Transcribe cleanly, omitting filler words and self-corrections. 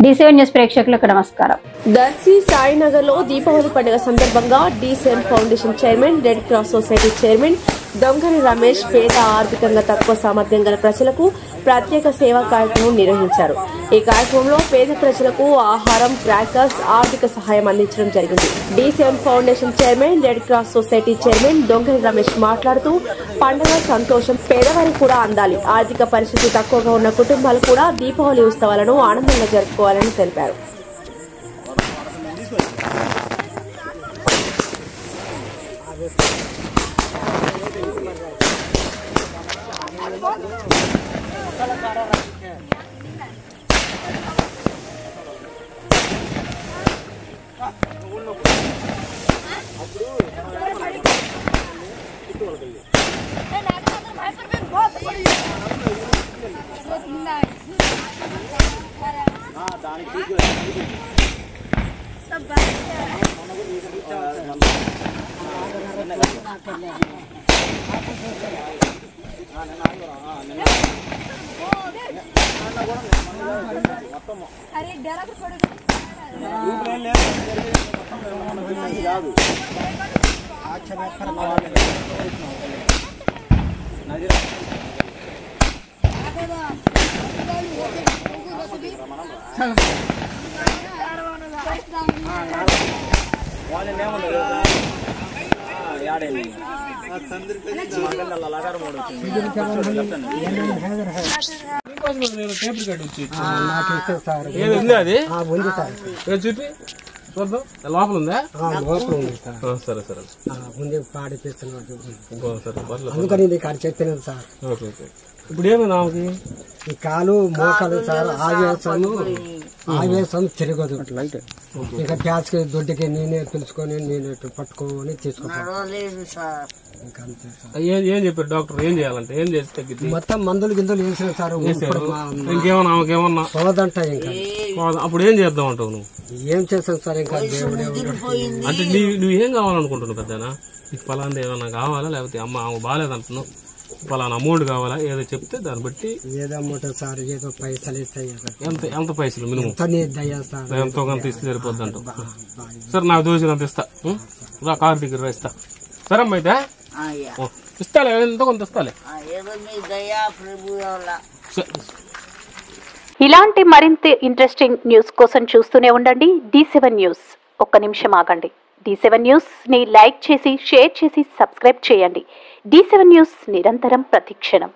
D7 news ప్రేక్షకులకు నమస్కారం. దర్శి సాయినగర్ లో దీపావళి పండుగ సందర్భంగా D7 foundation chairman, red cross society chairman Dongari Ramesh పేద ఆర్థికంగా తక్కువ సామర్థ్యం గల ప్రజలకు ప్రత్యేక సేవా కార్యక్రమం నిర్వహించారు. ఈ కార్యక్రమంలో పేద ప్రజలకు ఆహారం, క్రాకర్స్, ఆర్థిక సహాయం అందించడం జరిగింది. D7 foundation chairman, red cross society chairman Dongari Ramesh మాట్లాడుతూ పండుగ సంతోషం పేదవారికి కూడా అందాలి, ఆర్థిక పరిస్థితి తక్కువగా ఉన్న కుటుంబాలు కూడా దీపావళి ఉత్సవాలను ఆనందంగా జరుపుకోవాలని తెలిపారు. లోపల ఉందా? సరే సరే ముందే పాడిపిస్తున్నాడు అందుకని ఇక్కడ చెప్పినాను సార్. ఇప్పుడు ఏమి నాకి ఈ కాలు మోకాలు సార్ ఆవేశం తిరగదు. ఇక ప్యాచ్కి దొడ్డికి నేనే పిలుచుకొని నేనే పట్టుకొని తీసుకుంటాను. ఏం చెప్పారు డాక్టర్? ఏం చేయాలంటే ఏం చేసి తగ్గింది? మొత్తం మందులు గిందులు వేసిన సార్. ఇంకేమన్నా ఆమెకేమన్నా సోదంట ఇంకా అప్పుడు ఏం చేద్దాం అంటావు నువ్వు? ఏం చేస్తాను సార్ ఇంకా అంటే నువ్వు ఏం కావాలనుకుంటున్నావు పెద్దనా? నీకు పలాంటి ఏమన్నా కావాలా, లేకపోతే అమ్మ ఆమె బాగాలేదంటున్నావు, పలానా అమౌంట్ కావాలా, ఏదో చెప్తే దాన్ని బట్టి ఏదో అమౌంట్ సార్, ఏదో పైసలు ఇస్తాయి. ఎంత పైసలు మినిమం ఎంతో కొంత ఇస్తే సరిపోద్ది అంటావు. సరే నాకు దోషి ఇస్తా, కారు టికెట్ ఇస్తా. సరే అమ్మ అయితే ఇస్తాలే, ఎంతో కొంత ఇస్తాలే. ఇలాంటి మరింత ఇంట్రెస్టింగ్ న్యూస్ కోసం చూస్తూనే ఉండండి D7 న్యూస్. ఒక్క నిమిషం ఆగండి. D7 న్యూస్ ని లైక్ చేసి, షేర్ చేసి, సబ్స్క్రైబ్ చేయండి. D7 న్యూస్ నిరంతరం ప్రతిక్షణం.